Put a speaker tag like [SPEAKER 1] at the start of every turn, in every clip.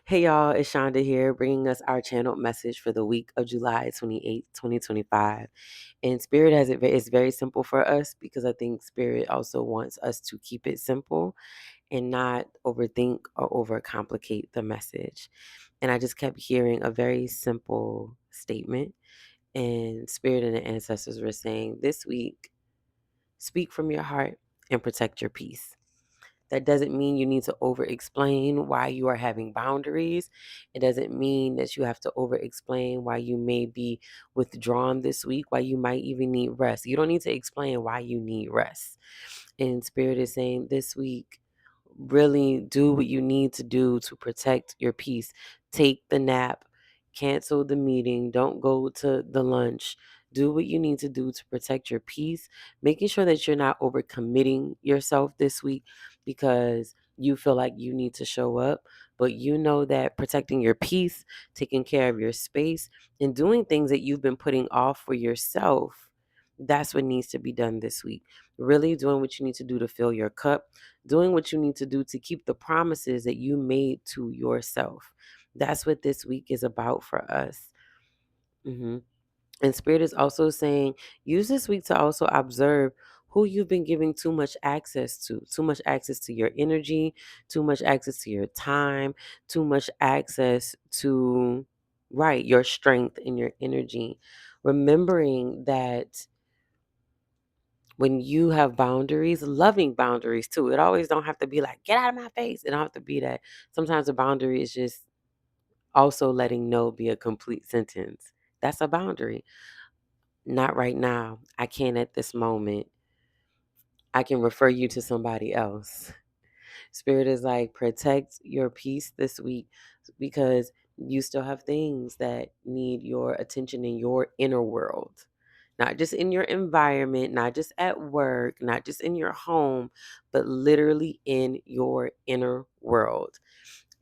[SPEAKER 1] Hey y'all, it's Shanda here, bringing us our channeled message for the week of July 28th, 2025. And Spirit has it's very simple for us because I think Spirit also wants us to keep it simple and not overthink or overcomplicate the message. And I just kept hearing a very simple statement, and Spirit and the ancestors were saying, this week, speak from your heart and protect your peace. That doesn't mean you need to over explain why you are having boundaries. It doesn't mean that you have to over explain why you may be withdrawn this week, why you might even need rest. You don't need to explain why you need rest. And Spirit is saying this week, really do what you need to do to protect your peace. Take the nap, cancel the meeting, don't go to the lunch. Do what you need to do to protect your peace, making sure that you're not overcommitting yourself this week because you feel like you need to show up. But you know that protecting your peace, taking care of your space, and doing things that you've been putting off for yourself, that's what needs to be done this week. Really doing what you need to do to fill your cup, doing what you need to do to keep the promises that you made to yourself. That's what this week is about for us. hmm And Spirit is also saying, use this week to also observe who you've been giving too much access to your energy, too much access to your time, too much access to, right, your strength and your energy. Remembering that when you have boundaries, loving boundaries too. It always don't have to be like, get out of my face. It don't have to be that. Sometimes a boundary is just also letting no be a complete sentence. That's a boundary. Not right now. I can't at this moment. I can refer you to somebody else. Spirit is like, protect your peace this week because you still have things that need your attention in your inner world. Not just in your environment, not just at work, not just in your home, but literally in your inner world.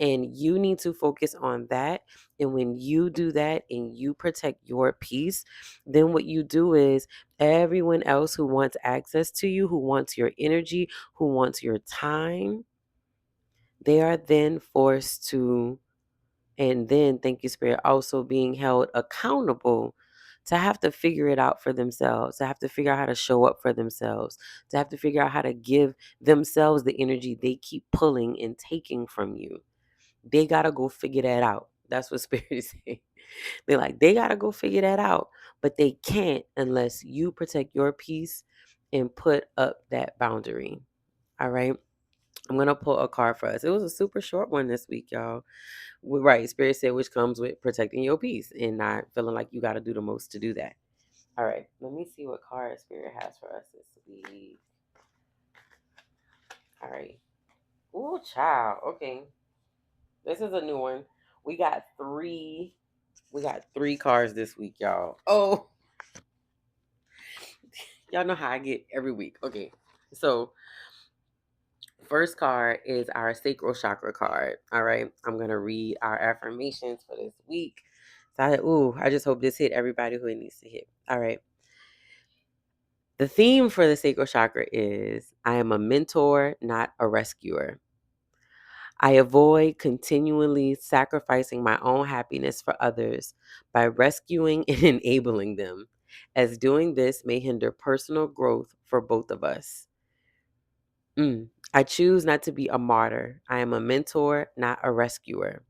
[SPEAKER 1] And you need to focus on that. And when you do that and you protect your peace, then what you do is everyone else who wants access to you, who wants your energy, who wants your time, they are then forced to, and then, thank you, Spirit, also being held accountable to have to figure it out for themselves, to have to figure out how to show up for themselves, to have to figure out how to give themselves the energy they keep pulling and taking from you. They got to go figure that out. That's what Spirit is saying. They're like, they got to go figure that out, but they can't unless you protect your peace and put up that boundary. All right. I'm going to pull a card for us. It was a super short one this week, y'all. Right. Spirit said, which comes with protecting your peace and not feeling like you got to do the most to do that. All right. Let me see what card Spirit has for us this week. All right. Ooh, child. Okay. This is a new one. We got three. We got three cards this week, y'all. Oh, y'all know how I get every week. Okay. So first card is our sacral chakra card. All right. I'm going to read our affirmations for this week. So I just hope this hit everybody who it needs to hit. All right. The theme for the sacral chakra is I am a mentor, not a rescuer. I avoid continually sacrificing my own happiness for others by rescuing and enabling them, as doing this may hinder personal growth for both of us. I choose not to be a martyr. I am a mentor, not a rescuer.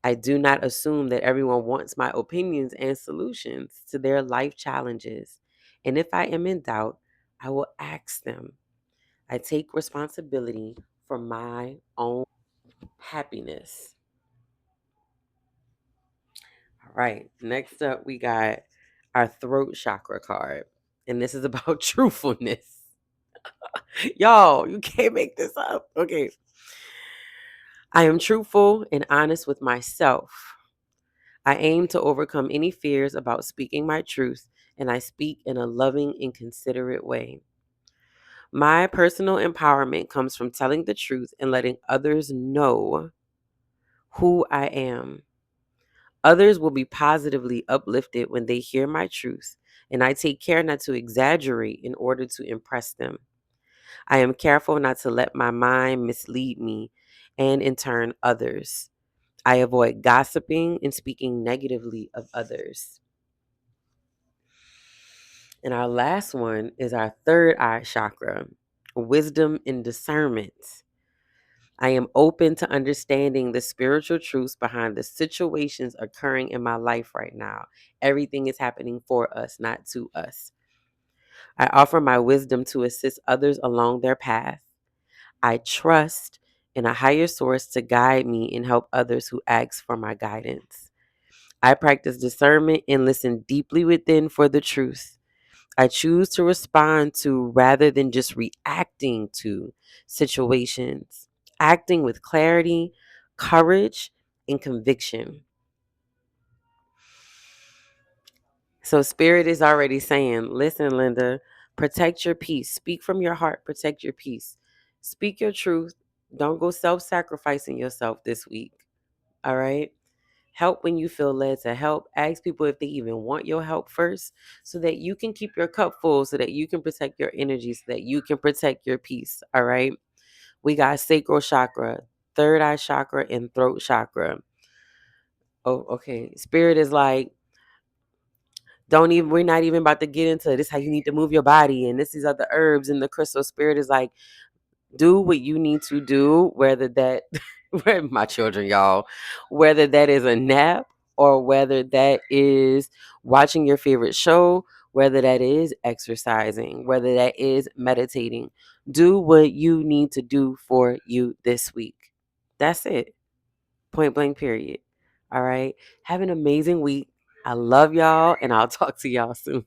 [SPEAKER 1] I do not assume that everyone wants my opinions and solutions to their life challenges. And if I am in doubt, I will ask them. I take responsibility for my own happiness. All right. Next up, we got our throat chakra card. And this is about truthfulness. Y'all, you can't make this up. Okay. I am truthful and honest with myself. I aim to overcome any fears about speaking my truth, and I speak in a loving and considerate way. My personal empowerment comes from telling the truth and letting others know who I am. Others will be positively uplifted when they hear my truth, and I take care not to exaggerate in order to impress them. I am careful not to let my mind mislead me and, in turn, others. I avoid gossiping and speaking negatively of others. And our last one is our third eye chakra, wisdom and discernment. I am open to understanding the spiritual truths behind the situations occurring in my life right now. Everything is happening for us, not to us. I offer my wisdom to assist others along their path. I trust in a higher source to guide me and help others who ask for my guidance. I practice discernment and listen deeply within for the truth. I choose to respond to rather than just reacting to situations, acting with clarity, courage, and conviction. So, Spirit is already saying, listen, Linda, protect your peace. Speak from your heart, protect your peace. Speak your truth. Don't go self sacrificing yourself this week. All right. Help when you feel led to help. Ask people if they even want your help first so that you can keep your cup full, so that you can protect your energy, so that you can protect your peace. All right. We got sacral chakra, third eye chakra, and throat chakra. Oh, okay. Spirit is like, don't even, we're not even about to get into this, how you need to move your body. And this is other herbs and the crystal. Spirit is like, do what you need to do, whether that, my children, y'all, whether that is a nap or whether that is watching your favorite show, whether that is exercising, whether that is meditating. Do what you need to do for you this week. That's it. Point blank, period. All right. Have an amazing week. I love y'all, and I'll talk to y'all soon.